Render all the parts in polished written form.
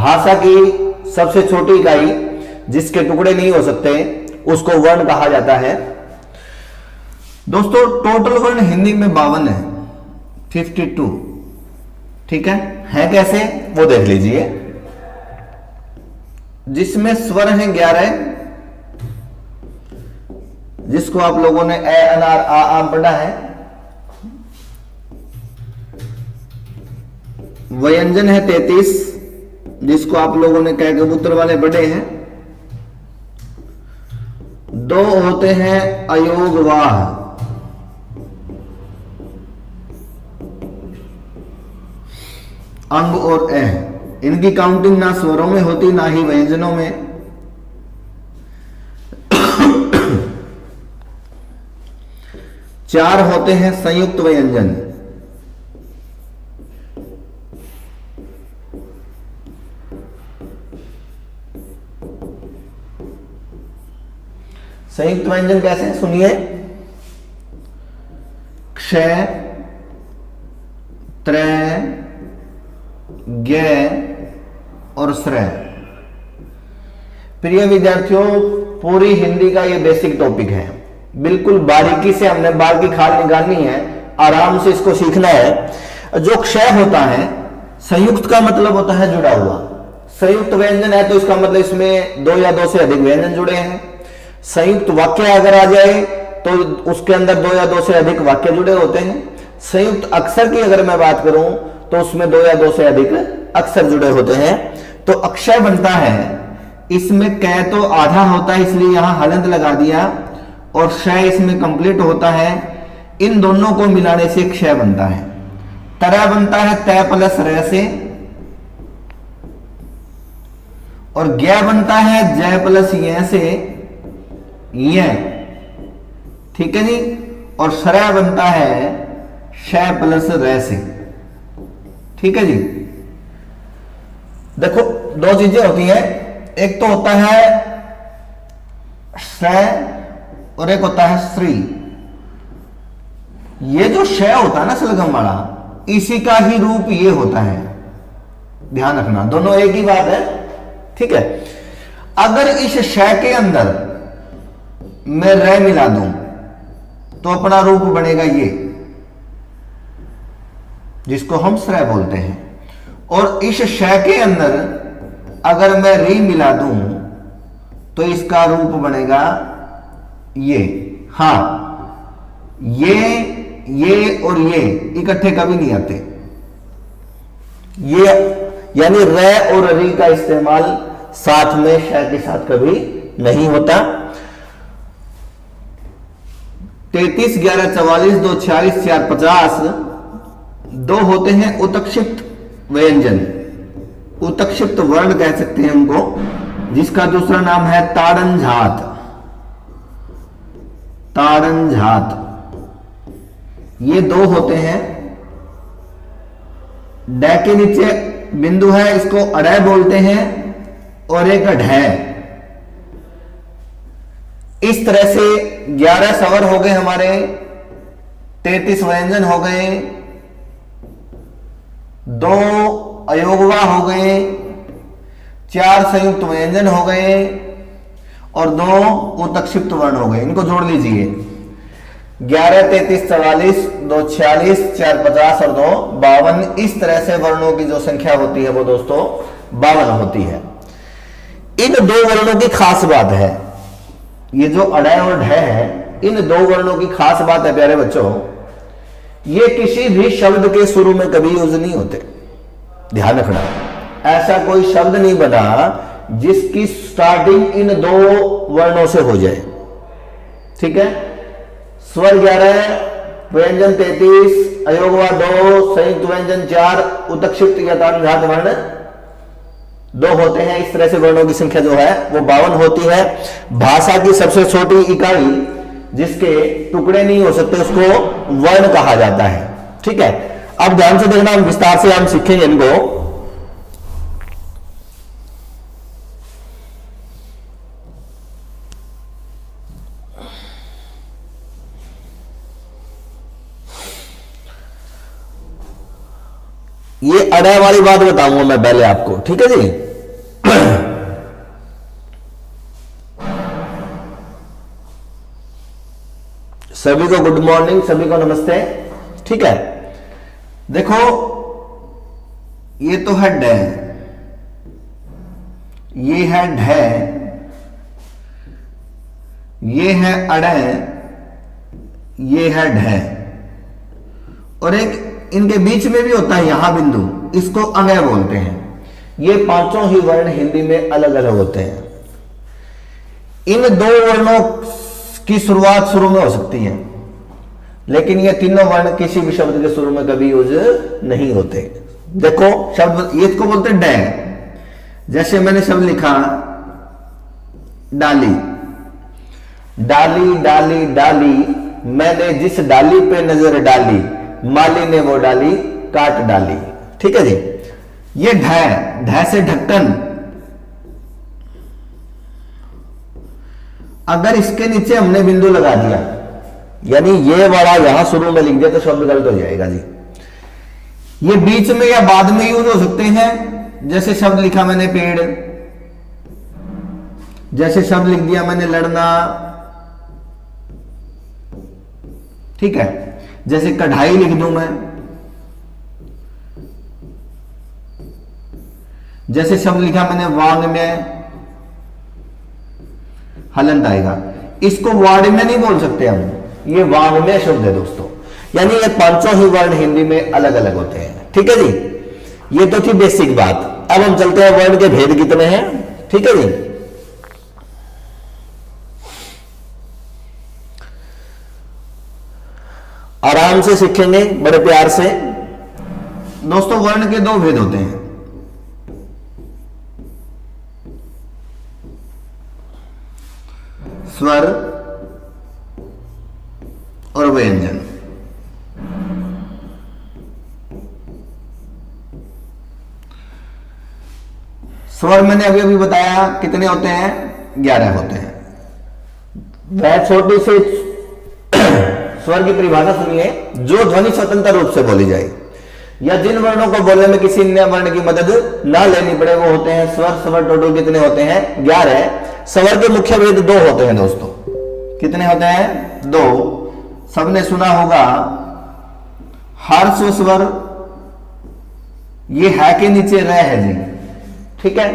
भाषा की सबसे छोटी इकाई जिसके टुकड़े नहीं हो सकते उसको वर्ण कहा जाता है। दोस्तों टोटल वर्ण हिंदी में 52 है, 52। ठीक है कैसे वो देख लीजिए। जिसमें स्वर हैं 11, जिसको आप लोगों ने ए अनार आ पढ़ा है। व्यंजन है 33, जिसको आप लोगों ने कह कबूतर वाले पढ़े हैं। 2 होते हैं अयोगवाह, अंग और ए। इनकी काउंटिंग ना स्वरों में होती ना ही व्यंजनों में। चार होते हैं संयुक्त व्यंजन। संयुक्त व्यंजन कैसे हैं सुनिए। क्षय, त्रय, ज्ञ और श्रय। प्रिय विद्यार्थियों, पूरी हिंदी का ये बेसिक टॉपिक है। बिल्कुल बारीकी से हमने बाल की खाल निकालनी है, आराम से इसको सीखना है। जो क्षय होता है, संयुक्त का मतलब होता है जुड़ा हुआ। संयुक्त व्यंजन है तो इसका मतलब इसमें 2 या 2 से अधिक व्यंजन जुड़े हैं। संयुक्त वाक्य अगर आ जाए तो उसके अंदर 2 या 2 से अधिक वाक्य जुड़े होते हैं। संयुक्त अक्षर की अगर मैं बात करूं तो उसमें 2 या 2 से अधिक अक्षर जुड़े होते हैं। तो अक्षय बनता है, इसमें कै तो आधा होता है इसलिए यहां हलंत लगा दिया, और क्षय इसमें कंप्लीट होता है। इन दोनों को मिलाने से क्षय बनता है। तरह बनता है तय प्लस रह से, और ज्ञ बनता है जय प्लस य से य। ठीक है जी। और श्रय बनता है क्षय प्लस रह से। ठीक है जी। देखो 2 चीजें होती हैं, एक तो होता है क्षय और एक होता है श्री। ये जो क्षय होता है ना सलगम वाला, इसी का ही रूप ये होता है। ध्यान रखना, दोनों एक ही बात है। ठीक है। अगर इस क्षय के अंदर मैं र मिला दूं तो अपना रूप बनेगा ये, जिसको हम श्रय बोलते हैं। और इस क्षय के अंदर अगर मैं री मिला दूं तो इसका रूप बनेगा ये। हां, ये और ये इकट्ठे कभी नहीं आते। ये यानी र और री का इस्तेमाल साथ में क्षय के साथ कभी नहीं होता। 33, 11, 44, 2, 46, 4, 50। 2 होते हैं उत्क्षिप्त व्यंजन, उत्क्षिप्त वर्ण कह सकते हैं उनको, जिसका दूसरा नाम है ताड़नझात। ताड़नझात ये 2 होते हैं। ड के नीचे बिंदु है, इसको अड़य बोलते हैं, और एक ढ। इस तरह से 11 स्वर हो गए हमारे, 33 व्यंजन हो गए, 2 अयोगवा हो गए, 4 संयुक्त व्यंजन हो गए, और 2 उत्क्षिप्त वर्ण हो गए। इनको जोड़ लीजिए। 11, 33, 44, 2, 46, 4, 50 और 2, 52। इस तरह से वर्णों की जो संख्या होती है वो दोस्तों 52 होती है। इन 2 वर्णों की खास बात है, ये जो अड़य और ढ है, इन 2 वर्णों की खास बात है प्यारे बच्चों, ये किसी भी शब्द के शुरू में कभी यूज नहीं होते। ध्यान रखना, ऐसा कोई शब्द नहीं बना जिसकी स्टार्टिंग इन 2 वर्णों से हो जाए। ठीक है। स्वर 11, व्यंजन 33, अयोगवा 2, संयुक्त व्यंजन 4, उत्क्षिप्त या ताड़नझात वर्ण 2 होते हैं। इस तरह से वर्णों की संख्या जो है वो 52 होती है। भाषा की सबसे छोटी इकाई जिसके टुकड़े नहीं हो सकते उसको वर्ण कहा जाता है। ठीक है। अब ध्यान से देखना, विस्तार से हम सीखेंगे इनको। ये अड़य वाली बात बताऊंगा मैं पहले आपको। ठीक है जी। सभी को गुड मॉर्निंग, सभी को नमस्ते। ठीक है, देखो ये तो है ड, ये है ढ, ये है अड़, ये है ढ, और एक इनके बीच में भी होता है यहां बिंदु, इसको अंग बोलते हैं। ये पांचों ही वर्ण हिंदी में अलग अलग होते हैं। इन दो वर्णों की शुरुआत शुरू में हो सकती है, लेकिन ये तीनों वर्ण किसी भी शब्द के शुरू में कभी यूज नहीं होते। देखो शब्द ये इसको बोलते हैं ड। जैसे मैंने शब्द लिखा डाली, डाली डाली डाली, मैंने जिस डाली पे नजर डाली, माली ने वो डाली काट डाली। ठीक है जी। ये ढ से ढक्कन, अगर इसके नीचे हमने बिंदु लगा दिया, यानी ये वाला यहां शुरू में लिख दिया, तो शब्द गलत हो जाएगा जी। ये बीच में या बाद में यूज हो सकते हैं। जैसे शब्द लिखा मैंने पेड़, जैसे शब्द लिख दिया मैंने लड़ना। ठीक है, जैसे कढ़ाई लिख दूं मैं, जैसे शब्द लिखा मैंने वांग में, हलंत आएगा। इसको वार्ड में नहीं बोल सकते हम, ये वांग में शब्द है दोस्तों। यानी ये पांचों ही वर्ण हिंदी में अलग अलग होते हैं। ठीक है जी, ये तो थी बेसिक बात। अब हम चलते हैं वर्ण के भेद कितने हैं। ठीक है जी, आराम से सीखेंगे, बड़े प्यार से। दोस्तों वर्ण के दो भेद होते हैं, स्वर और व्यंजन। स्वर मैंने अभी अभी बताया कितने होते हैं, 11 होते हैं। वह छोटी से स्वर की परिभाषा सुनिए, जो ध्वनि स्वतंत्र रूप से बोली जाए या जिन वर्णों को बोलने में किसी अन्य वर्ण की मदद ना लेनी पड़े, वो होते हैं स्वर। स्वर टोटल कितने होते हैं, 11। स्वर के मुख्य भेद दो होते हैं दोस्तों। कितने होते हैं, 2। सबने सुना होगा हर्ष स्वर, ये है के नीचे र है जी। ठीक है,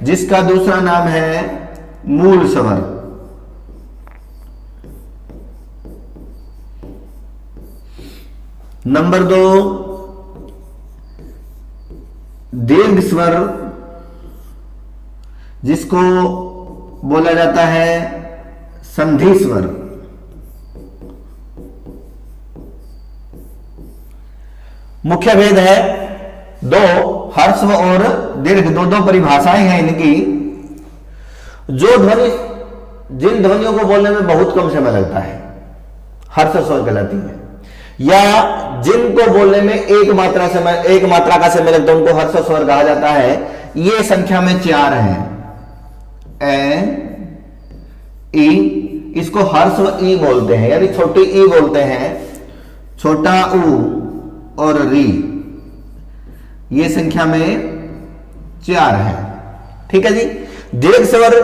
जिसका दूसरा नाम है मूल स्वर। नंबर 2 दीर्घ स्वर, जिसको बोला जाता है संधि स्वर। मुख्य भेद है 2, ह्रस्व और दीर्घ, दो परिभाषाएं हैं इनकी। जो ध्वनि जिन ध्वनियों को बोलने में बहुत कम समय लगता है, ह्रस्व स्वर कहलाती है, या जिनको बोलने में एक मात्रा का समय लगता है, उनको ह्रस्व स्वर कहा जाता है। ये संख्या में 4 हैं। ए, ई, इसको ह्रस्व ई बोलते हैं, यानी छोटी ई बोलते हैं। छोटा ऊ और री, ये संख्या में 4 है। ठीक है जी। दीर्घ स्वर,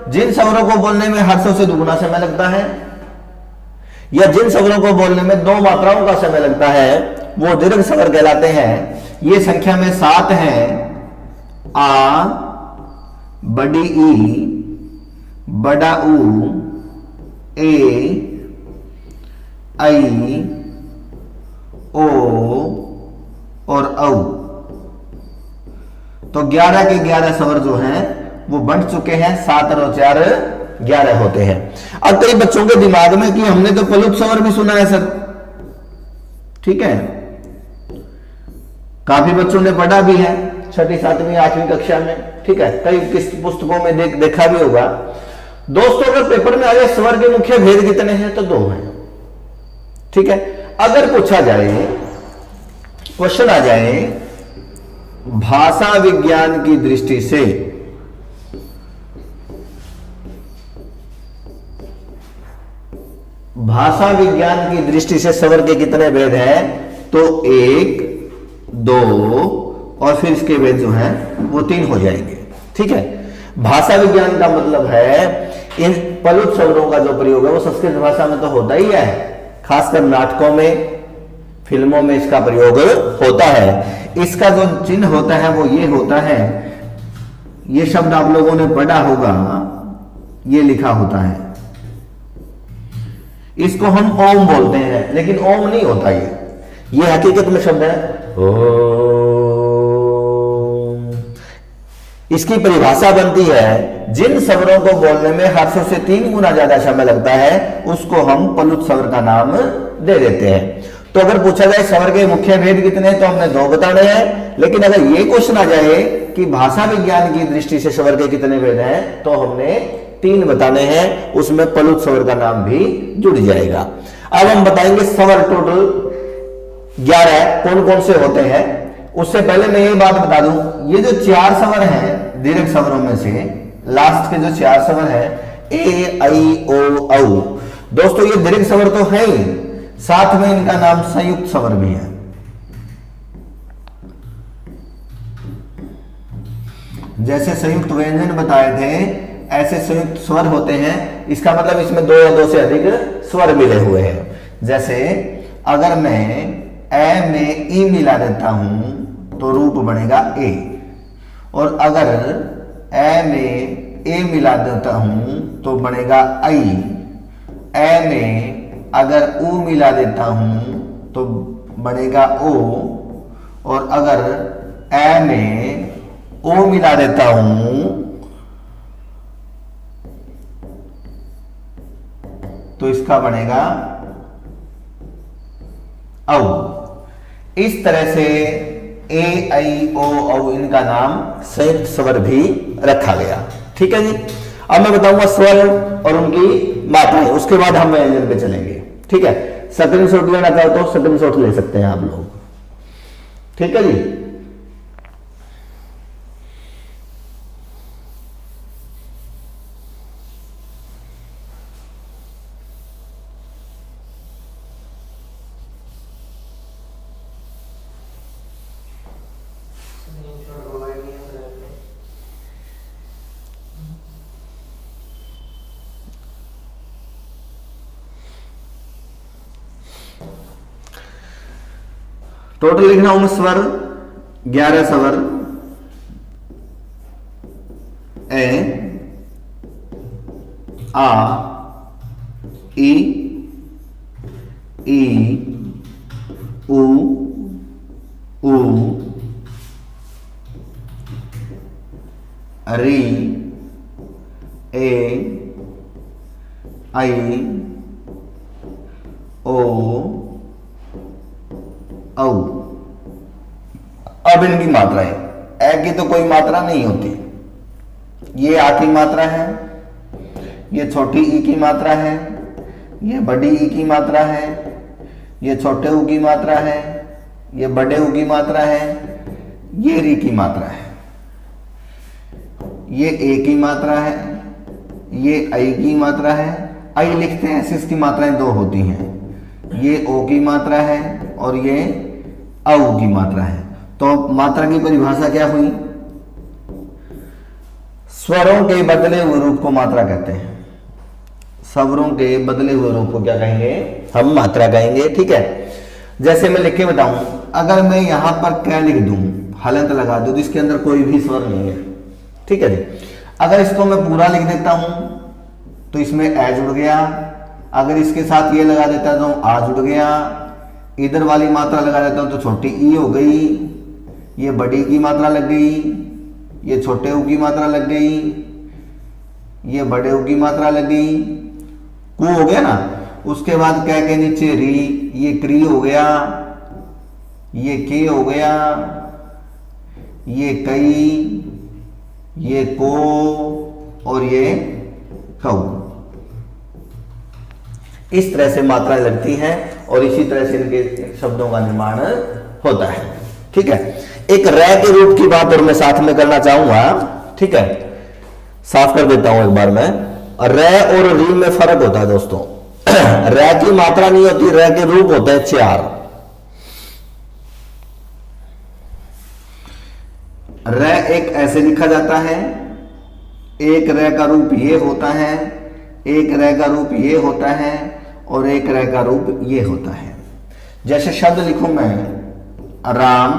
जिन स्वरों को बोलने में ह्रस्व से दुगुना समय लगता है, या जिन स्वरों को बोलने में 2 मात्राओं का समय लगता है, वो दीर्घ स्वर कहलाते हैं। ये संख्या में 7 हैं। आ, बड़ी ई, बड़ा ऊ, ए, आई, ओ और औ। तो 11 के 11 स्वर जो हैं वो बंट चुके हैं। 7 और 4 11 होते हैं। अब कई बच्चों के दिमाग में कि हमने तो प्लुत स्वर भी सुना है सर। ठीक है, काफी बच्चों ने पढ़ा भी है 6ठी 7वीं 8वीं कक्षा में। ठीक है, कई किस पुस्तकों में देखा भी होगा। दोस्तों अगर पेपर में आ जाए स्वर के मुख्य भेद कितने हैं, तो 2 हैं। ठीक है, अगर पूछा जाए, क्वेश्चन आ जाए भाषा विज्ञान की दृष्टि से, भाषा विज्ञान की दृष्टि से स्वर के कितने भेद हैं, तो 1, 2 और फिर इसके भेद जो हैं वो 3 हो जाएंगे। ठीक है, भाषा विज्ञान का मतलब है इन प्लुत शब्दों का जो प्रयोग है वो संस्कृत भाषा में तो होता ही है, खासकर नाटकों में, फिल्मों में इसका प्रयोग होता है। इसका जो चिन्ह होता है वो ये होता है, ये शब्द आप लोगों ने पढ़ा होगा, ये लिखा होता है, इसको हम ओम बोलते हैं, लेकिन ओम नहीं होता ये हकीकत में शब्द है ओम। इसकी परिभाषा बनती है, जिन स्वरों को बोलने में हर्षों से 3 गुना ज्यादा समय लगता है उसको हम पलुत स्वर का नाम दे देते हैं। तो अगर पूछा जाए स्वर के मुख्य भेद कितने, तो हमने 2 बताने हैं, लेकिन अगर ये क्वेश्चन आ जाए कि भाषा विज्ञान की दृष्टि से स्वर के कितने भेद हैं, तो हमने 3 बताने हैं, उसमें पलुत स्वर का नाम भी जुड़ जाएगा। अब हम बताएंगे स्वर टोटल 11 कौन कौन से होते हैं। उससे पहले मैं ये बात बता दूं, ये जो 4 स्वर हैं दीर्घ स्वरों में से, लास्ट के जो 4 स्वर हैं ए आई ओ औ, दोस्तों ये दीर्घ स्वर तो है ही, साथ में इनका नाम संयुक्त स्वर भी है। जैसे संयुक्त व्यंजन बताए थे, ऐसे संयुक्त स्वर होते हैं। इसका मतलब इसमें 2 या 2 से अधिक स्वर मिले हुए हैं। जैसे अगर मैं ए में ई मिला देता हूं तो रूप बनेगा ए, और अगर ए में ए मिला देता हूं तो बनेगा आई। ए में अगर ऊ मिला देता हूं तो बनेगा ओ, और अगर ए में ओ मिला देता हूं तो इसका बनेगा औ। इस तरह से ए आई ओ औ इनका नाम संयुक्त स्वर भी रखा गया। ठीक है जी। अब मैं बताऊंगा स्वर और उनकी मात्राएं, उसके बाद हम व्यंजन पे चलेंगे। ठीक है, स्क्रीनशॉट लेना चाहो तो स्क्रीनशॉट ले सकते हैं आप लोग। ठीक है जी। टोटल लिखना हूं स्वर 11 स्वर ए आ ई उ री ए आई ओ औ। अब इनकी मात्राएं, ए की तो कोई मात्रा नहीं होती, ये आ की मात्रा है, ये छोटी ई की मात्रा है, ये बड़ी ई की मात्रा है, ये छोटे ऊ की मात्रा है, ये बड़े ऊ की मात्रा है, ये री की मात्रा है, ये ए की मात्रा है, ये आई की मात्रा है। आई लिखते हैं ऐसे, इसकी मात्राएं 2 होती हैं, ये ओ की मात्रा है और ये औ की मात्रा है। तो मात्रा की परिभाषा क्या हुई? स्वरों के बदले हुए रूप को मात्रा कहते हैं। स्वरों के बदले हुए रूप को क्या कहेंगे? हम मात्रा कहेंगे। ठीक है, जैसे मैं लिख के बताऊं, अगर मैं यहां पर कै लिख दूं, हलंत लगा दूं, तो इसके अंदर कोई भी स्वर नहीं है। ठीक है जी। अगर इसको मैं पूरा लिख देता हूं तो इसमें ए जुड़ गया, अगर इसके साथ ये लगा देता तो आ जुड़ गया, इधर वाली मात्रा लगा देता हूं तो छोटी ई हो गई, ये बड़ी की मात्रा लग गई, ये छोटे ऊ की मात्रा लग गई, ये बड़े ऊ की मात्रा लग गई, कु हो गया ना। उसके बाद कै के नीचे री, ये क्री हो गया, ये के हो गया, ये कई, ये को और ये कऊ। इस तरह से मात्राएं लगती हैं और इसी तरह से इनके शब्दों का निर्माण होता है। ठीक है, एक रै के रूप की बात और मैं साथ में करना चाहूंगा। ठीक है, साफ कर देता हूं एक बार मैं। रै और री में फर्क होता है दोस्तों। रै की मात्रा नहीं होती, रै के रूप होते हैं 4। रै एक ऐसे लिखा जाता है, एक रै का रूप ये होता है, एक रै का रूप ये होता है, और एक र का रूप ये होता है। जैसे शब्द लिखूं मैं राम,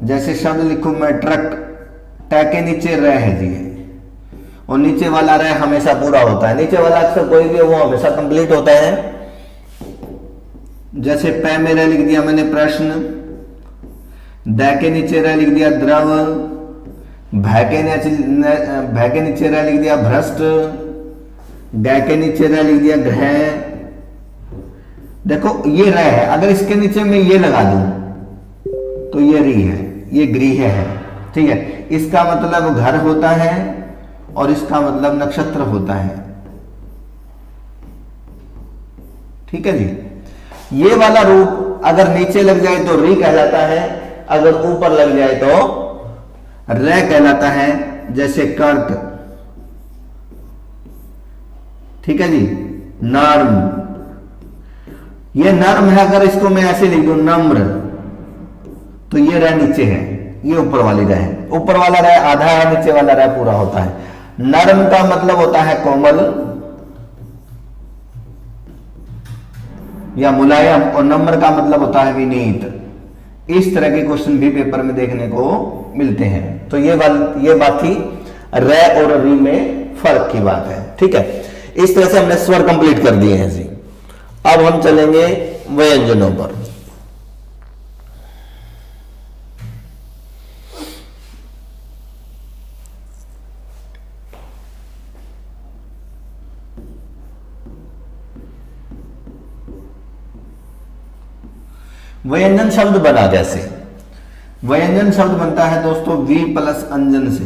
जैसे शब्द लिखूं मैं ट्रक, ट के नीचे र है जी, और नीचे वाला र हमेशा पूरा होता है, नीचे वाला अक्षर कोई भी वो हमेशा कंप्लीट होता है। जैसे पै में र लिख दिया मैंने प्रश्न, द के नीचे र लिख दिया द्रव, भय के नीचे र लिख दिया भ्रष्ट, ग के नीचे र लिख दिया ग्रह। देखो ये र है, अगर इसके नीचे मैं ये लगा दूं तो ये री है, ये गृह है, ठीक है। इसका मतलब घर होता है और इसका मतलब नक्षत्र होता है, ठीक है जी। ये वाला रूप अगर नीचे लग जाए तो री कहलाता है, अगर ऊपर लग जाए तो र कहलाता है। जैसे कर्क, ठीक है जी। नर्म, ये नर्म है, अगर इसको मैं ऐसे लिख दूं नम्र तो ये र नीचे है, ये ऊपर वाली र है, ऊपर वाला र आधा है, नीचे वाला र पूरा होता है। नर्म का मतलब होता है कोमल या मुलायम, और नम्र का मतलब होता है विनीत। इस तरह के क्वेश्चन भी पेपर में देखने को मिलते हैं। तो ये बात थी र और री में फर्क की बात है, ठीक है। इस तरह से हमने स्वर कंप्लीट कर दिए हैं जी। अब हम चलेंगे व्यंजनों पर। व्यंजन शब्द बना कैसे? व्यंजन शब्द बनता है दोस्तों वी प्लस अंजन से।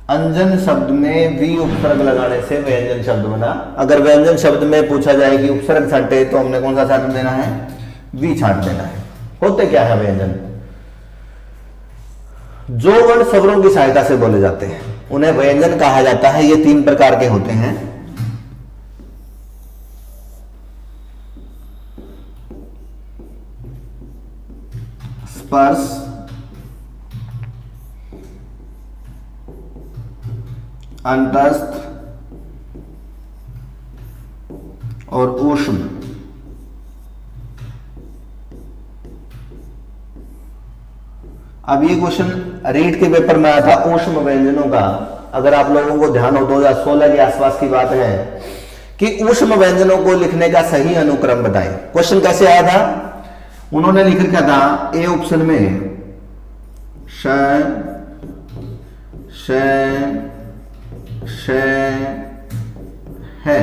अंजन शब्द में वी उपसर्ग लगाने से व्यंजन शब्द बना। अगर व्यंजन शब्द में पूछा जाए कि उपसर्ग छांटे तो हमने कौन सा छांट देना है? वी छांट देना है। होते क्या है व्यंजन? जो वर्ण स्वरों की सहायता से बोले जाते हैं उन्हें व्यंजन कहा जाता है। ये 3 प्रकार के होते हैं। स्पर्श, अंतस्थ और ऊष्म। अब ये क्वेश्चन रीट के पेपर में आया था ऊष्म व्यंजनों का। अगर आप लोगों को ध्यान हो 2016 के आसपास की बात है कि ऊष्म व्यंजनों को लिखने का सही अनुक्रम बताएं। क्वेश्चन कैसे आया था? उन्होंने लिख रखा था ए ऑप्शन में श है,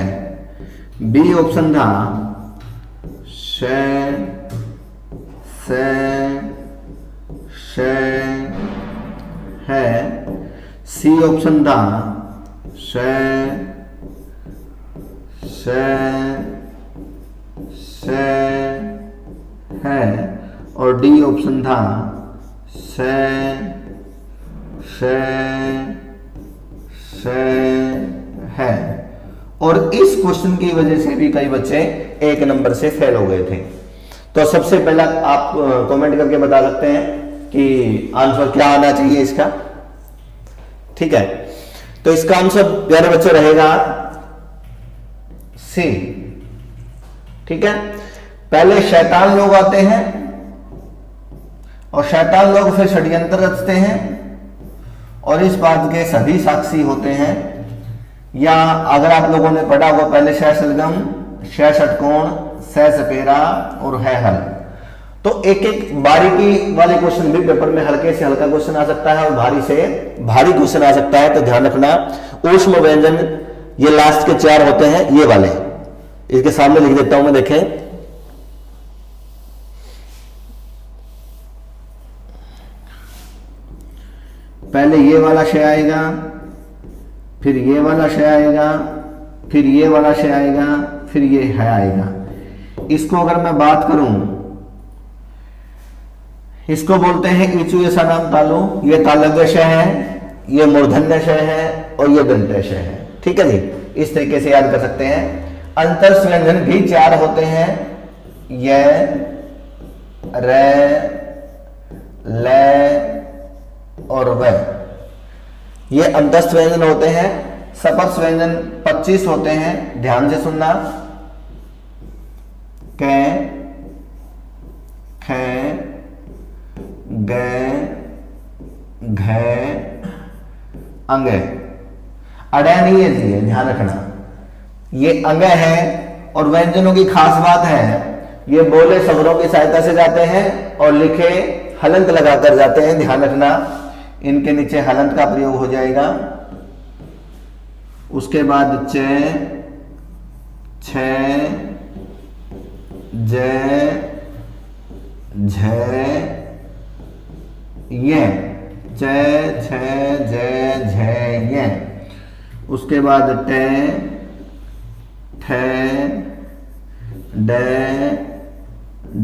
बी ऑप्शन था श है, सी ऑप्शन था श है, और डी ऑप्शन था है। और इस क्वेश्चन की वजह से भी कई बच्चे 1 नंबर से फेल हो गए थे। तो सबसे पहला आप कमेंट करके बता सकते हैं कि आंसर क्या आना चाहिए इसका, ठीक है। तो इसका आंसर प्यारे बच्चों रहेगा सी, ठीक है। पहले शैतान लोग आते हैं और शैतान लोग फिर षड्यंत्र रचते हैं और इस बात के सभी साक्षी होते हैं। या अगर आप लोगों ने पढ़ा होगा पहले शह सलगम, शह षटकोण, सह सपेरा और है हल। तो एक एक बारीकी वाले क्वेश्चन भी पेपर में हल्के से हल्का क्वेश्चन आ सकता है और भारी से भारी क्वेश्चन आ सकता है। तो ध्यान रखना ऊष्म व्यंजन ये लास्ट के 4 होते हैं, ये वाले इसके सामने लिख देता हूं मैं, देखें। पहले ये वाला शय आएगा, फिर ये वाला शय आएगा, फिर ये वाला शय आएगा, फिर ये है आएगा। इसको अगर मैं बात करूं, इसको बोलते हैं इचु ऐसा नाम तालु। ये तालव्य शय है, ये मूर्धन्य शय है और ये दंत्य शय है, ठीक है जी। इस तरीके से याद कर सकते हैं। अंतस्थ व्यंजन भी 4 होते हैं, य, रे, ल और व, ये अंतस्थ व्यंजन होते हैं। सपर्श व्यंजन 25 होते हैं, ध्यान से सुनना। क, ख, ग, घ, अंग। अड़े नहीं है जी, ध्यान रखना, ये अंग है। और व्यंजनों की खास बात है, ये बोले शब्दों की सहायता से जाते हैं और लिखे हलंत लगाकर जाते हैं। ध्यान रखना, इनके नीचे हलंत का प्रयोग हो जाएगा। उसके बाद च, छ, ज, झ, य, च, छ, ज, झ, य। उसके बाद ट, ठ, ड,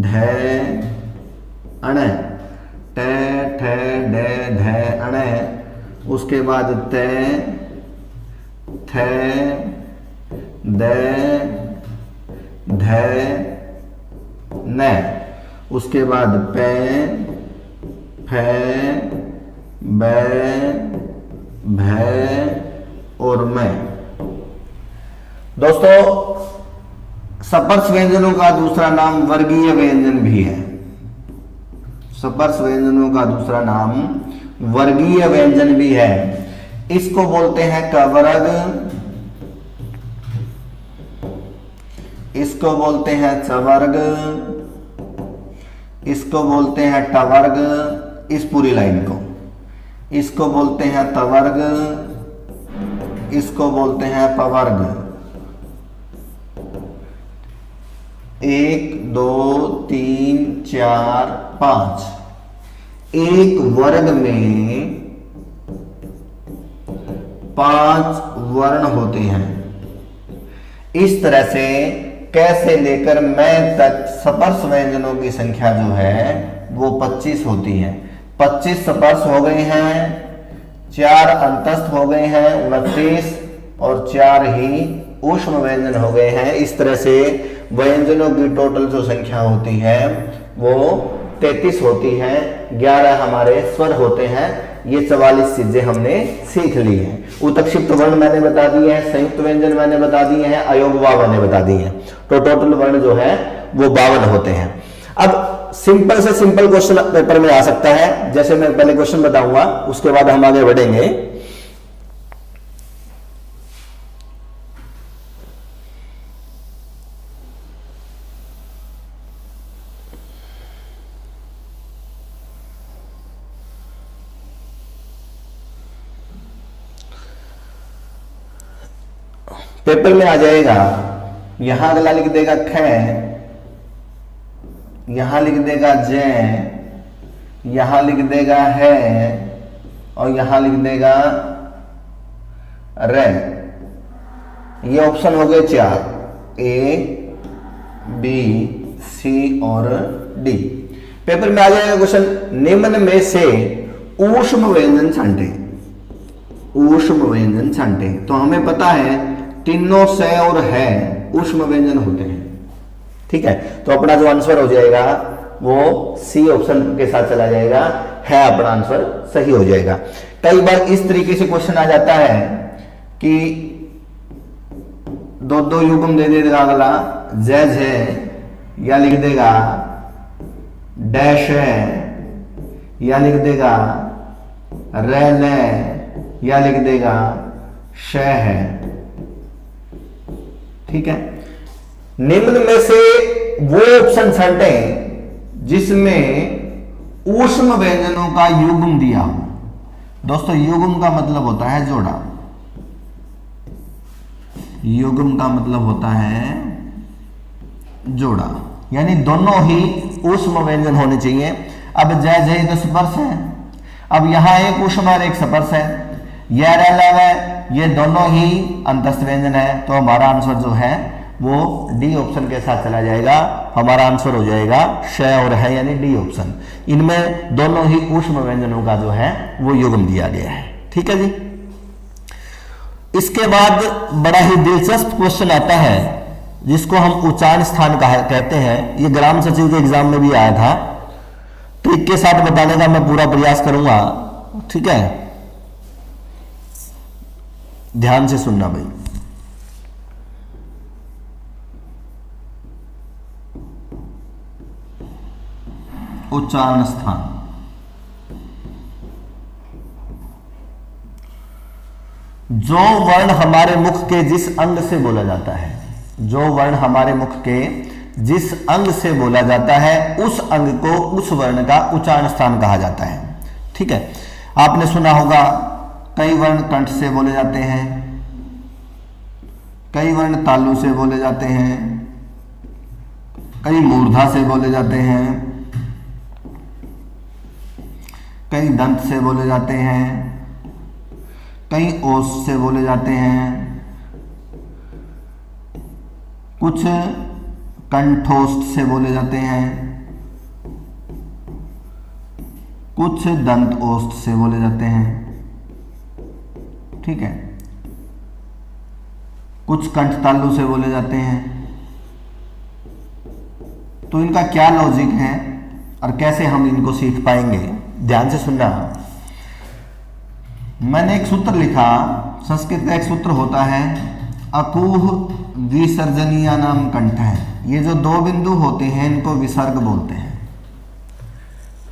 ढ, अण, ट, ठ, ड, ढ, अण। उसके बाद त, थ, द, ध, न। उसके बाद प, फ, ब, भ और म। दोस्तों, सपर्श व्यंजनों का दूसरा नाम वर्गीय व्यंजन भी है। सपर्श व्यंजनों का दूसरा नाम वर्गीय व्यंजन भी है। इसको बोलते हैं कवर्ग, इसको बोलते हैं चवर्ग, इसको बोलते हैं टवर्ग। इस पूरी लाइन को इसको बोलते हैं तवर्ग, इसको बोलते हैं पवर्ग। 1 2 3 4 5। एक वर्ग में 5 वर्ण होते हैं। इस तरह से कैसे लेकर मैं तक सपर्श व्यंजनों की संख्या जो है वो 25 होती है। 25 सपर्श हो गए हैं, 4 अंतस्थ हो गए हैं 29, और 4 ही ऊष्म व्यंजन हो गए हैं। इस तरह से व्यंजनों की टोटल जो संख्या होती है वो 33 होती है। 11 हमारे स्वर होते हैं। ये 44 चीजें हमने सीख ली हैं। उत्क्षिप्त वर्ण मैंने बता दिए हैं, संयुक्त व्यंजन मैंने बता दिए हैं, अयोगवा मैंने बता दिए हैं। तो टोटल वर्ण जो है वो 52 होते हैं। अब सिंपल से सिंपल क्वेश्चन पेपर में आ सकता है। जैसे मैं पहले क्वेश्चन बताऊंगा, उसके बाद हम आगे बढ़ेंगे। पेपर में आ जाएगा, यहां अगला लिख देगा ख, यहां लिख देगा ज, यहां लिख देगा है, और यहां लिख देगा र। ये ऑप्शन हो गए 4, ए, बी, सी और डी। पेपर में आ जाएगा क्वेश्चन, निम्न में से ऊष्म व्यंजन छांटे। ऊष्म व्यंजन छांटे, तो हमें पता है तीनों से और है ऊष्म व्यंजन होते हैं। ठीक है, तो अपना जो आंसर हो जाएगा वो सी ऑप्शन के साथ चला जाएगा, है अपना आंसर सही हो जाएगा। कई बार इस तरीके से क्वेश्चन आ जाता है कि 2 युग्म दे देगा अगला, जैज है या लिख देगा डैश है, या लिख देगा रैल है, या लिख देगा श है। ठीक है, निम्न में से वो ऑप्शन छांटे जिसमें ऊष्म व्यंजनों का युग्म दिया हो। दोस्तों, युग्म का मतलब होता है जोड़ा। युग्म का मतलब होता है जोड़ा, यानी दोनों ही ऊष्म व्यंजन होने चाहिए। अब जय जय तो स्पर्श है, अब यहां एक ऊष्म और एक स्पर्श है, यह रह ये दोनों ही अंतस्थ व्यंजन है। तो हमारा आंसर जो है वो डी ऑप्शन के साथ चला जाएगा। हमारा आंसर हो जाएगा श और है, यानी डी ऑप्शन। इनमें दोनों ही ऊष्म व्यंजनों का जो है वो युग्म दिया गया है। ठीक है जी। इसके बाद बड़ा ही दिलचस्प क्वेश्चन आता है जिसको हम उच्चारण स्थान कहते हैं। ये ग्राम सचिव के एग्जाम में भी आया था। ट्रिक के साथ बताने का मैं पूरा प्रयास करूंगा, ठीक है, ध्यान से सुनना भाई। उच्चारण स्थान, जो वर्ण हमारे मुख के जिस अंग से बोला जाता है, जो वर्ण हमारे मुख के जिस अंग से बोला जाता है उस अंग को, उस वर्ण का उच्चारण स्थान कहा जाता है। ठीक है, आपने सुना होगा कई वर्ण कंठ से बोले जाते हैं, कई वर्ण तालु से बोले जाते हैं, कई मूर्धा से बोले जाते हैं, कई दंत से बोले जाते हैं, कई ओस से बोले जाते हैं, कुछ कंठोष्ठ से बोले जाते हैं, कुछ दंत ओष्ठ से बोले जाते हैं। ठीक है, कुछ कंठ तालु से बोले जाते हैं। तो इनका क्या लॉजिक है और कैसे हम इनको सीख पाएंगे, ध्यान से सुनना। मैंने एक सूत्र लिखा, संस्कृत का एक सूत्र होता है अकूह विसर्जनीय नाम कंठ है। ये जो दो बिंदु होते हैं इनको विसर्ग बोलते हैं।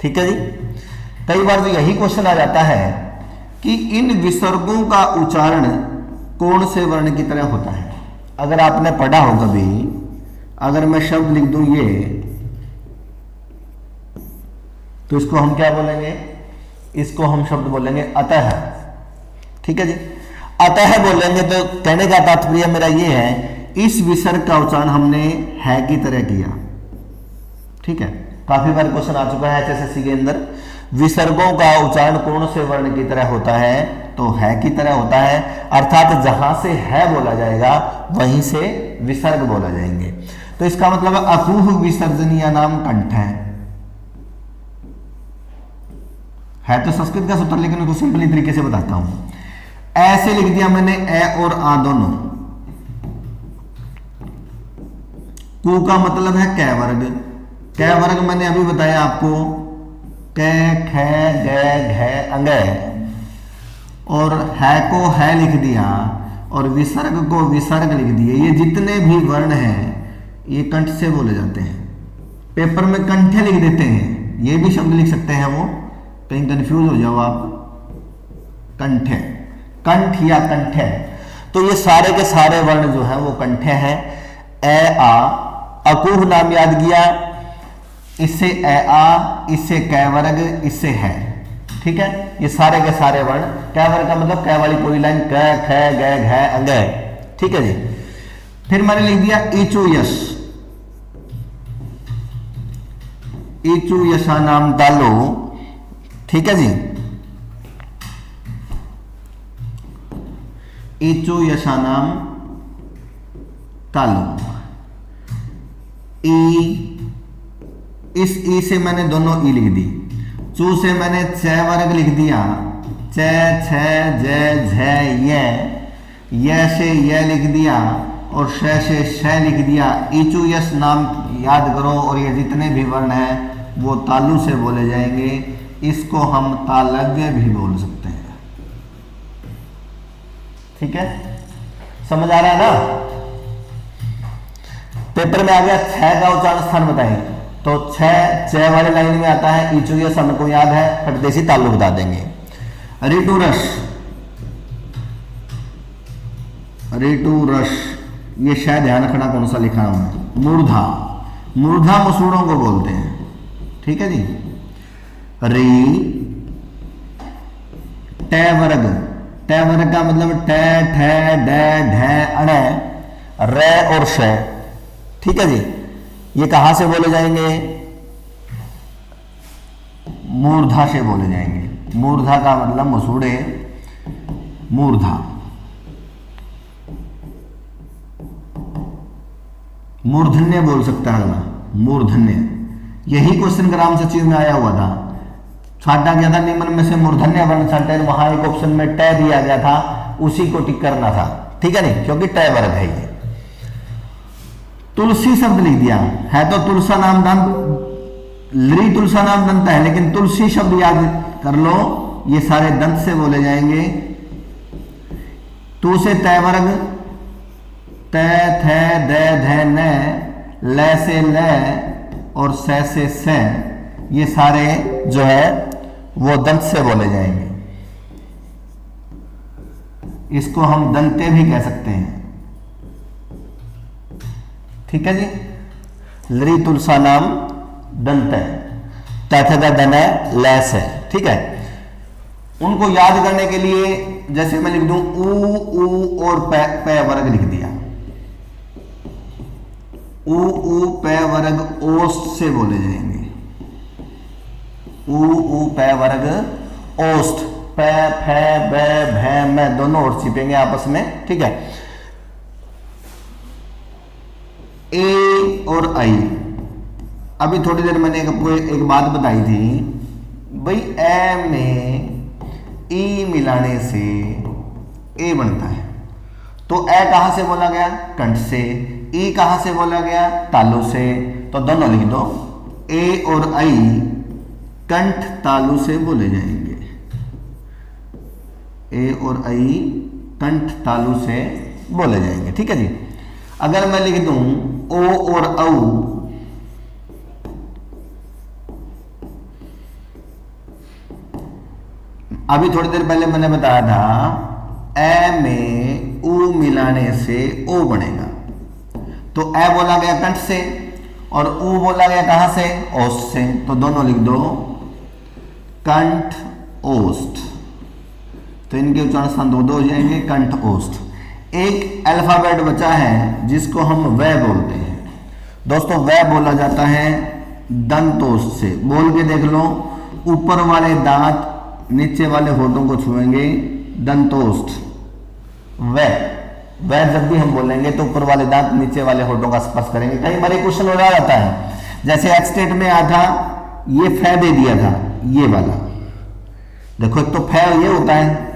ठीक है जी, कई बार तो यही क्वेश्चन आ जाता है कि इन विसर्गों का उच्चारण कौन से वर्ण की तरह होता है। अगर आपने पढ़ा हो कभी, अगर मैं शब्द लिख दूं ये, तो इसको हम क्या बोलेंगे, इसको हम शब्द बोलेंगे अतः। ठीक है जी, अतः बोलेंगे तो कहने का तात्पर्य मेरा ये है इस विसर्ग का उच्चारण हमने है की तरह किया। ठीक है, काफी बार क्वेश्चन आ चुका है एचएसएससी के अंदर, विसर्गों का उच्चारण कौन से वर्ण की तरह होता है, तो है की तरह होता है, अर्थात जहां से है बोला जाएगा वहीं से विसर्ग बोला जाएंगे। तो इसका मतलब अकूह विसर्जनीय नाम कंठ है तो संस्कृत का सूत्र, लेकिन उसको सिंपली तरीके से बताता हूं। ऐसे लिख दिया मैंने ए और आ दोनों। कु का मतलब है कै वर्ग, कै वर्ग मैंने अभी बताया आपको, कै ख ग घ अंग, और है को है लिख दिया और विसर्ग को विसर्ग लिख दिए। ये जितने भी वर्ण हैं ये कंठ से बोले जाते हैं। पेपर में कंठे लिख देते हैं, ये भी शब्द लिख सकते हैं, वो कहीं कंफ्यूज हो जाओ आप, कंठे, कंठ या कंठे। तो ये सारे के सारे वर्ण जो हैं वो कंठे हैं। ए आ, अकूह नाम याद किया, इससे ए आ, इससे कै वर्ग, इससे है। ठीक है, ये सारे के सारे वर्ण, कै वर्ग का मतलब कै वाली पूरी लाइन, क ख ग घ अंग। ठीक है जी, फिर मैंने लिख दिया ईचु यश, ईचु यशा नाम तालो। ठीक है जी, ईचु यशा नाम तालु। ई, इस ई से मैंने दोनों ई लिख दी, चू से मैंने छ वर्ग लिख दिया, च छ ज झ य से य लिख दिया और श से श लिख दिया। ईचु यश नाम याद करो, और ये जितने भी वर्ण हैं वो तालु से बोले जाएंगे। इसको हम तालव्य भी बोल सकते हैं। ठीक है, समझ आ रहा है ना। पेपर में आ गया छह का उच्चारण स्थान बताएं, तो छह वाली लाइन में आता है ईचु यश, हमको याद है, फटदेसी तालु बता देंगे। ऋतु रस, ऋतु रस, ये शायद ध्यान रखना कौन सा लिखा हूं। मूर्धा, मूर्धा मसूड़ों को बोलते हैं। ठीक है जी। री, टे वर्ग, टे वर्ग का मतलब टे ठे डे ढे अणे, रे और श। ठीक है जी, ये कहां से बोले जाएंगे, मूर्धा से बोले जाएंगे। मूर्धा का मतलब मसूड़े, मूर्धा। मूर्धन्य बोल सकता है अगला, मूर्धन्य। यही क्वेश्चन ग्राम सचिव में आया हुआ था, छाटा गया था निम्न में से मूर्धन्य वर्ण छाटे, वहां एक ऑप्शन में ट दिया गया था, उसी को टिक करना था। ठीक है नहीं, क्योंकि ट वर्ग है ये। तुलसी शब्द लिख दिया है तो तुलसा नाम दान लृ तुलसा नाम दंत है, लेकिन तुलसी शब्द याद कर लो, ये सारे दंत से बोले जाएंगे। तू से तय वर्ग, त थ द ध न, ल से ल और से स, ये सारे जो है वो दंत से बोले जाएंगे। इसको हम दंते भी कह सकते हैं। ठीक है जी, लृ तुलसा नाम दंत है, तथ दन लैस है। ठीक है, उनको याद करने के लिए जैसे मैं लिख दूं ऊ और पै वर्ग लिख दिया, ऊ पै वर्ग ओस्ट से बोले जाएंगे, ऊ पै वर्ग ओस्ट, पै फै बै भै मैं दोनों और छिपेंगे आपस में। ठीक है, ए और आई, अभी थोड़ी देर मैंने आपको एक बात बताई थी भाई, ए में ई मिलाने से ए बनता है, तो ए कहां से बोला गया? कंठ से। ई कहां से बोला गया? तालु से। तो दोनों लिख दो, ए और आई कंठ तालु से बोले जाएंगे, ए और आई कंठ तालु से बोले जाएंगे। ठीक है जी, अगर मैं लिख दूं ओ और औ, अभी थोड़ी देर पहले मैंने बताया था ए में ऊ मिलाने से ओ बनेगा, तो ए बोला गया कंठ से और ऊ बोला गया कहां से? ओस्ट से। तो दोनों लिख दो, कंठ ओस्ट। तो इनके उच्चारण स्थान दो हो जाएंगे, कंठ ओस्ट। एक अल्फाबेट बचा है जिसको हम व बोलते हैं दोस्तों, व बोला जाता है दंतोष्ठ से। बोल के देख लो, ऊपर वाले दांत नीचे वाले होठों को छुएंगे, दंतोष्ठ। व जब भी हम बोलेंगे तो ऊपर वाले दांत नीचे वाले होठों का स्पर्श करेंगे। कई बार क्वेश्चन हो जाता है, जैसे एच स्टेट में आया था, ये फै दे दिया था, ये वाला देखो, एक तो फै ये होता है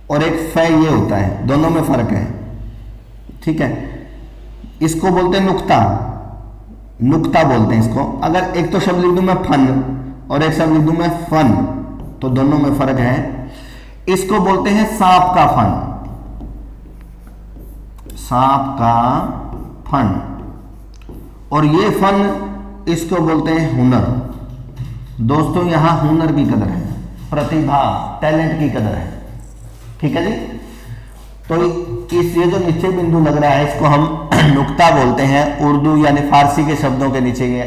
और एक फै ये होता है, दोनों में फर्क है। ठीक है, इसको बोलते हैं नुक्ता, नुक्ता बोलते हैं इसको। अगर एक तो शब्द लिख दूं मैं फन और एक शब्द लिख दूं मैं फन, तो दोनों में फर्क है। इसको बोलते हैं सांप का फन, सांप का फन, और ये फन इसको बोलते हैं हुनर। दोस्तों यहां हुनर की कदर है, प्रतिभा, टैलेंट की कदर है। ठीक है जी, तो इस ये जो नीचे बिंदु लग रहा है इसको हम नुक्ता बोलते हैं। उर्दू यानी फारसी के शब्दों के नीचे ये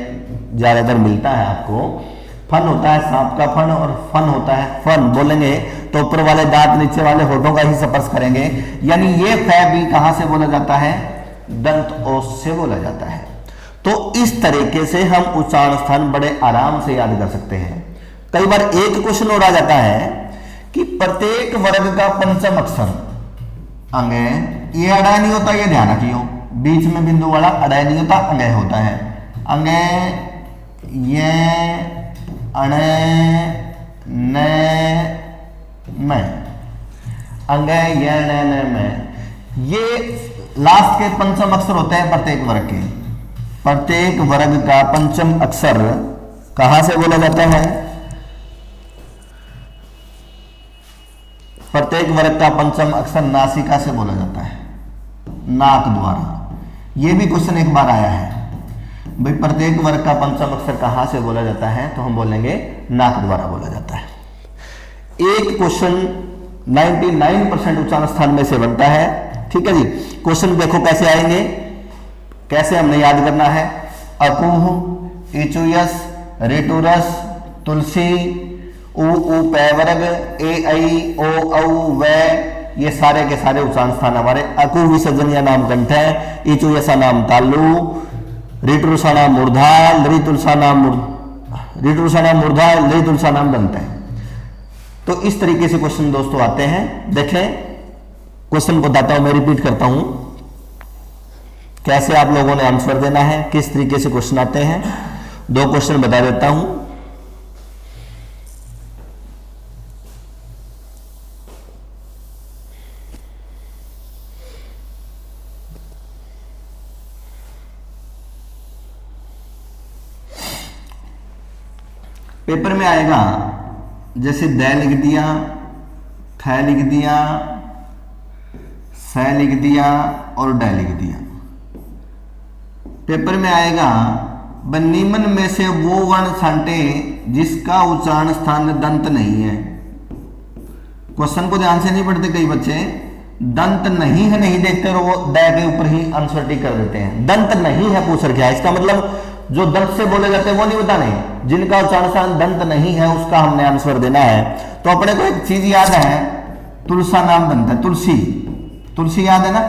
ज्यादातर मिलता है आपको। फन होता है सांप का फन और फन होता है फन। बोलेंगे तो ऊपर वाले दांत नीचे वाले होठों का ही स्पर्श करेंगे, यानी ये फै भी कहां से बोला जाता है? दंत ओष्ठ से बोला जाता है। तो इस तरीके से हम उच्चारण स्थान बड़े आराम से याद कर सकते हैं। कई बार एक क्वेश्चन और आ जाता है कि प्रत्येक वर्ग का पंचम अक्षर अंग, ये अड़ाय नहीं होता, ये ध्यान रखियो, बीच में बिंदु वाला अड़ाय नहीं होता, अंग होता है। अंग ये अण न मैं, अंग ये न मैं, ये लास्ट के पंचम अक्षर होते हैं प्रत्येक वर्ग के। प्रत्येक वर्ग का पंचम अक्षर कहां से बोला जाता है? प्रत्येक वर्ग का पंचम अक्षर नासिका से बोला जाता है, नाक द्वारा। यह भी क्वेश्चन एक बार आया है भाई, प्रत्येक वर्ग का पंचम अक्षर कहां से बोला जाता है? तो हम बोलेंगे नाक द्वारा बोला जाता है। एक क्वेश्चन 99% उच्चारण स्थान में से बनता है। ठीक है जी, क्वेश्चन देखो कैसे आएंगे, कैसे हमने याद करना है। अकुह, इचुयस, रेटुरस, तुलसी, ऊ पै वर्ग, ए आई ओ औ व, ये सारे के सारे उच्चारण स्थान हमारे। अकुह विसर्जनीय नाम कंठ है, इचुयसा नाम तालु, रेटुरसा नाम मूर्धा, लृ तुलसा नाम मूर्धा, लृ तुलसा नाम दंत है। तो इस तरीके से क्वेश्चन दोस्तों आते हैं। देखें क्वेश्चन बताता हूं, मैं रिपीट करता हूं कैसे आप लोगों ने आंसर देना है, किस तरीके से क्वेश्चन आते हैं। दो क्वेश्चन बता देता हूं। पेपर में आएगा जैसे द लिख दिया, थ लिख दिया, स लिख दिया और ड लिख दिया। पेपर में आएगा निम्न में से वो वर्ण छांटे जिसका उच्चारण स्थान दंत नहीं है। क्वेश्चन को ध्यान से नहीं पढ़ते कई बच्चे, दंत नहीं है नहीं देखते और वो द के ऊपर ही आंसर टिक कर देते हैं। दंत नहीं है पूछ रखा है, इसका मतलब जो दंत से बोले जाते हैं वो नहीं बताने, जिनका उच्चारण स्थान दंत नहीं है उसका हमने आंसर देना है। तो अपने को एक चीज याद है, तुलसा नाम दंत है, तुलसी, तुलसी याद है ना।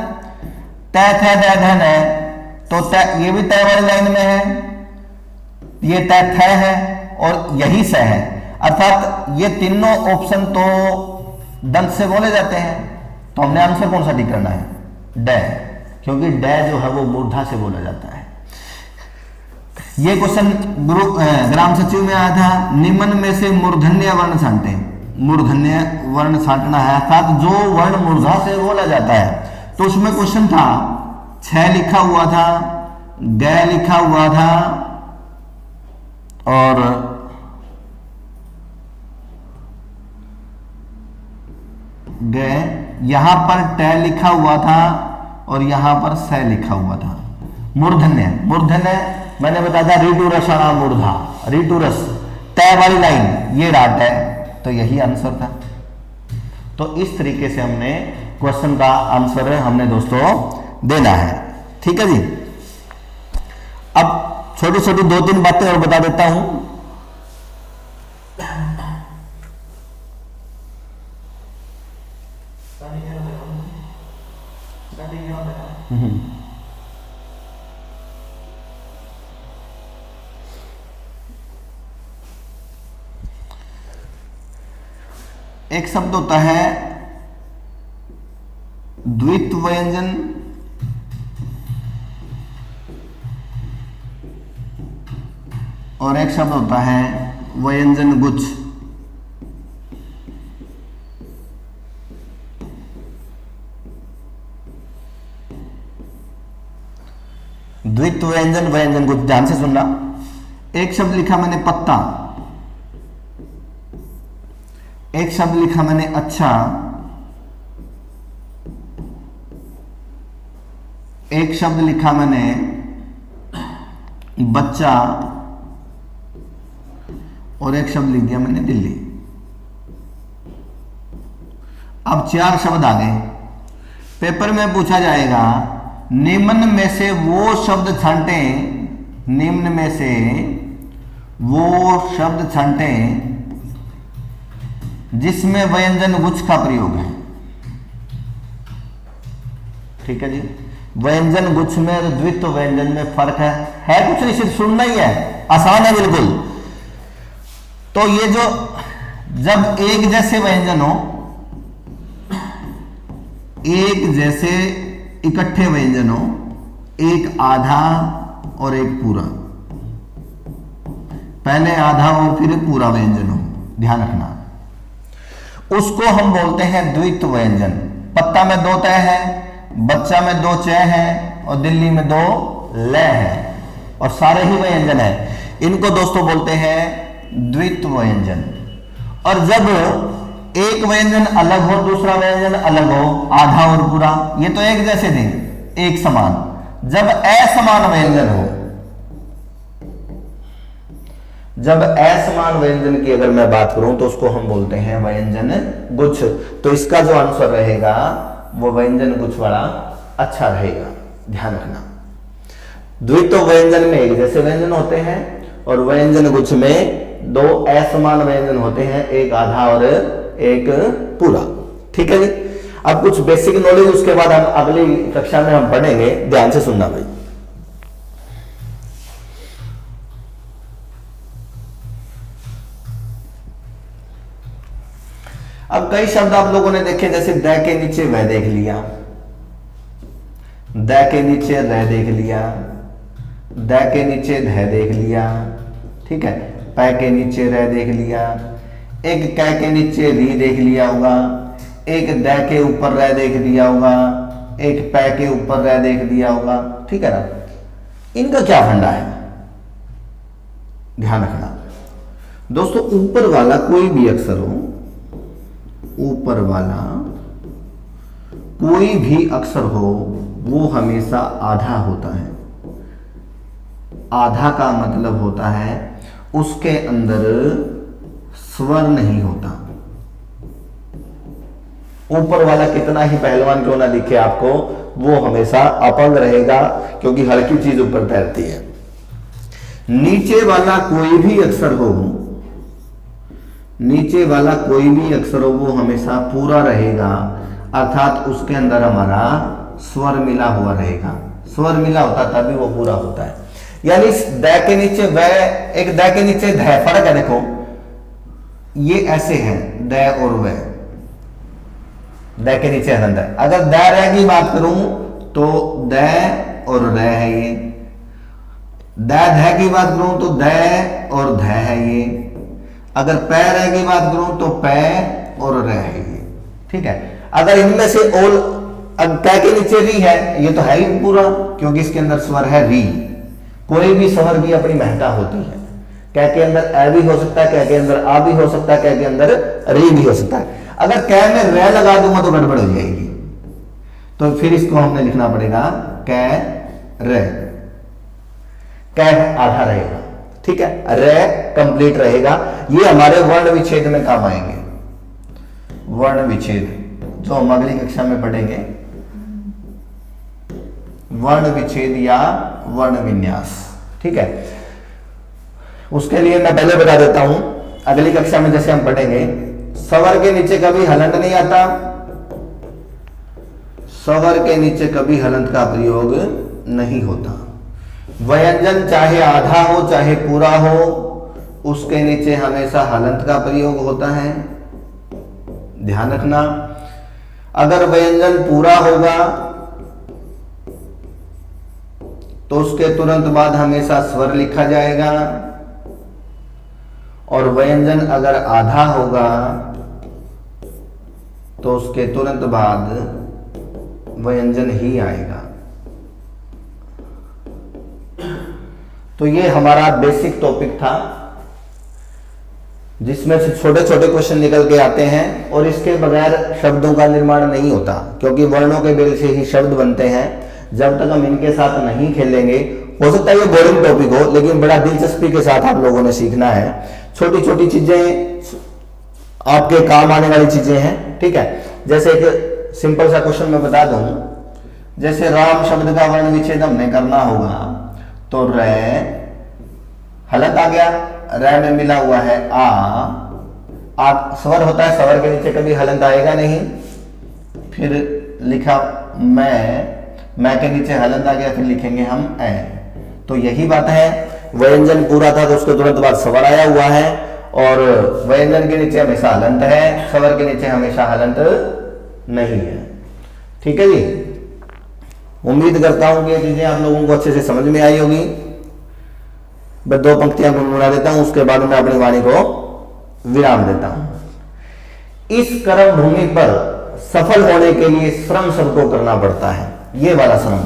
तय थ द धन है, तो ये भी तय वाली लाइन में है, ये तय थ है और यही स है, अर्थात ये तीनों ऑप्शन तो दंत से बोले जाते हैं। तो हमने आंसर कौन सा टिक करना है, ड, क्योंकि ड जो है वो मूर्धा से बोला जाता है। ये क्वेश्चन ग्राम सचिव में आया था, निम्न में से मूर्धन्य वर्ण छांटे, मूर्धन्य वर्ण छांटना है, अर्थात जो वर्ण मूर्धा से बोला जाता है। तो उसमें क्वेश्चन था, छ लिखा हुआ था, ग लिखा हुआ था और ग, यहां पर ट लिखा हुआ था और यहां पर स लिखा हुआ था। मूर्धन्य, मूर्धन्य मैंने बताया था ऋटुरसाणा मूर्धा, ऋटुरस तय वाली लाइन ये राट है, तो यही आंसर था। तो इस तरीके से हमने क्वेश्चन का आंसर हमने दोस्तों देना है, ठीक है जी। अब छोटी छोटी 2-3 बातें और बता देता हूं। एक शब्द होता है द्वित्व व्यंजन और एक शब्द होता है व्यंजन गुच्छ। द्वित्व व्यंजन, व्यंजन गुच्छ, ध्यान से सुनना। एक शब्द लिखा मैंने पत्ता, एक शब्द लिखा मैंने अच्छा, एक शब्द लिखा मैंने बच्चा और एक शब्द लिख दिया मैंने दिल्ली। अब 4 शब्द आ गए। पेपर में पूछा जाएगा निम्न में से वो शब्द छांटे, निम्न में से वो शब्द छांटे जिसमें व्यंजन गुच्छ का प्रयोग है। ठीक है जी। व्यंजन गुच्छ में और द्वित्व व्यंजन में फर्क है कुछ नहीं, सिर्फ सुनना ही है, आसान है बिल्कुल। तो ये जो जब एक जैसे व्यंजन हो, एक जैसे इकट्ठे व्यंजन हो, एक आधा और एक पूरा, पहले आधा और फिर पूरा व्यंजन हो, ध्यान रखना, उसको हम बोलते हैं द्वित्व व्यंजन। पत्ता में 2 तय है, बच्चा में 2 च है और दिल्ली में 2 ल है और सारे ही व्यंजन है। इनको दोस्तों बोलते हैं द्वित्व व्यंजन। और जब एक व्यंजन अलग हो, दूसरा व्यंजन अलग हो, आधा और पूरा, ये तो एक जैसे थे, एक समान। जब असमान व्यंजन हो, जब असमान व्यंजन की अगर मैं बात करूं तो उसको हम बोलते हैं व्यंजन गुच्छ। तो इसका जो आंसर रहेगा वो व्यंजन गुच्छ वाला अच्छा रहेगा, ध्यान रखना। द्वित्व व्यंजन में एक जैसे व्यंजन होते हैं और व्यंजन गुच्छ में 2 असमान व्यंजन होते हैं, एक आधा और एक पूरा। ठीक है जी। अब कुछ बेसिक नॉलेज उसके बाद हम अगली कक्षा में हम पढ़ेंगे, ध्यान से सुनना भाई। अब कई शब्द आप लोगों ने देखे, जैसे द के नीचे वह देख लिया, द के नीचे र देख लिया, द के नीचे ध देख लिया, ठीक है, प के नीचे र देख लिया, एक क के नीचे री देख लिया होगा, एक द के ऊपर र देख दिया होगा, एक प के ऊपर र देख दिया होगा। ठीक है ना। इनका क्या फंडा है, ध्यान रखना। दोस्तों ऊपर वाला कोई भी अक्षर हो, ऊपर वाला कोई भी अक्षर हो वो हमेशा आधा होता है। आधा का मतलब होता है उसके अंदर स्वर नहीं होता। ऊपर वाला कितना ही पहलवान क्यों ना दिखे आपको, वो हमेशा अपंग रहेगा क्योंकि हल्की चीज ऊपर तैरती है। नीचे वाला कोई भी अक्षर हो, नीचे वाला कोई भी अक्षर हो वो हमेशा पूरा रहेगा, अर्थात उसके अंदर हमारा स्वर मिला हुआ रहेगा। स्वर मिला होता तभी वो पूरा होता है। यानी द के नीचे व, एक द के नीचे ध, फर्क है देखो, ये ऐसे है द और व, द के नीचे हलंत है। अगर द रह की बात करूं तो द और र है ये, द ध की बात करूं तो द और ध है ये, अगर पै रह की बात करूं तो पै और र है ये, ठीक है। अगर इनमें से ओल कै के नीचे री है, ये तो है ही पूरा क्योंकि इसके अंदर स्वर है री। कोई भी स्वर की अपनी महत्ता होती है। कै के अंदर ए भी हो सकता है, कै के अंदर आ भी हो सकता है, कै के अंदर री भी हो सकता है। अगर कै में रे लगा दूंगा तो गड़बड़ हो जाएगी, तो फिर इसको हमने लिखना पड़ेगा कै रे, कै आधा रहेगा, ठीक है, रे कंप्लीट रहेगा। ये हमारे वर्ण विच्छेद में काम आएंगे, वर्ण विच्छेद जो हम अगली कक्षा में पढ़ेंगे, वर्ण विच्छेद या वर्ण विन्यास, ठीक है। उसके लिए मैं पहले बता देता हूं, अगली कक्षा में जैसे हम पढ़ेंगे, स्वर के नीचे कभी हलंत नहीं आता, स्वर के नीचे कभी हलंत का प्रयोग नहीं होता। व्यंजन चाहे आधा हो चाहे पूरा हो, उसके नीचे हमेशा हलंत का प्रयोग होता है, ध्यान रखना। अगर व्यंजन पूरा होगा तो उसके तुरंत बाद हमेशा स्वर लिखा जाएगा, और व्यंजन अगर आधा होगा तो उसके तुरंत बाद व्यंजन ही आएगा। तो ये हमारा बेसिक टॉपिक था जिसमें से छोटे छोटे क्वेश्चन निकल के आते हैं, और इसके बगैर शब्दों का निर्माण नहीं होता क्योंकि वर्णों के मेल से ही शब्द बनते हैं। जब तक हम इनके साथ नहीं खेलेंगे, हो सकता है ये बोरिंग टॉपिक हो लेकिन बड़ा दिलचस्पी के साथ आप लोगों ने सीखना है। छोटी छोटी चीजें आपके काम आने वाली चीजें हैं, ठीक है। जैसे एक सिंपल सा क्वेश्चन मैं बता दूं, जैसे राम शब्द का वर्ण विच्छेद हमने करना होगा तो रे हलंत आ गया, रे में मिला हुआ है आ स्वर होता है, स्वर के नीचे कभी हलंत आएगा नहीं। फिर लिखा मैं के नीचे हलंत आ गया, फिर लिखेंगे हम ए। तो यही बात है, व्यंजन पूरा था तो उसके तुरंत बाद स्वर आया हुआ है, और व्यंजन के नीचे हमेशा हलंत है, स्वर के नीचे हमेशा हलंत नहीं है, ठीक है जी। उम्मीद करता हूं कि ये चीजें आप लोगों को अच्छे से समझ में आई होगी। मैं 2 पंक्तियां गुनगुना देता हूं, उसके बाद मैं अपनी वाणी को विराम देता हूं। इस कर्म भूमि पर सफल होने के लिए श्रम सबको करना पड़ता है। ये वाला श्रम,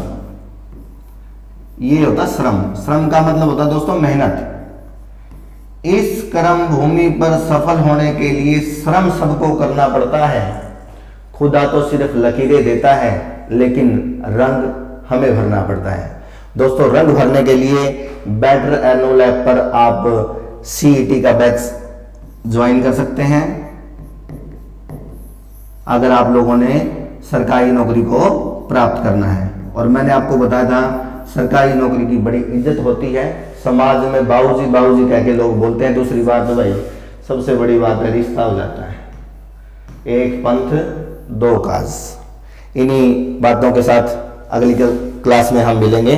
ये होता श्रम। श्रम का मतलब होता है दोस्तों मेहनत। इस कर्म भूमि पर सफल होने के लिए श्रम सबको करना पड़ता है। खुदा तो सिर्फ लकीरें देता है लेकिन रंग हमें भरना पड़ता है। दोस्तों रंग भरने के लिए बेटर एनो लैब पर आप CET का बैच ज्वाइन कर सकते हैं अगर आप लोगों ने सरकारी नौकरी को प्राप्त करना है। और मैंने आपको बताया था सरकारी नौकरी की बड़ी इज्जत होती है, समाज में बाबूजी बाबूजी कह के लोग बोलते हैं। दूसरी बात तो भाई सबसे बड़ी बात है, रिश्ता हो जाता है, एक पंथ दो काज। इन्हीं बातों के साथ अगली क्लास में हम मिलेंगे।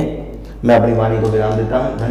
मैं अपनी वाणी को विराम देता हूं।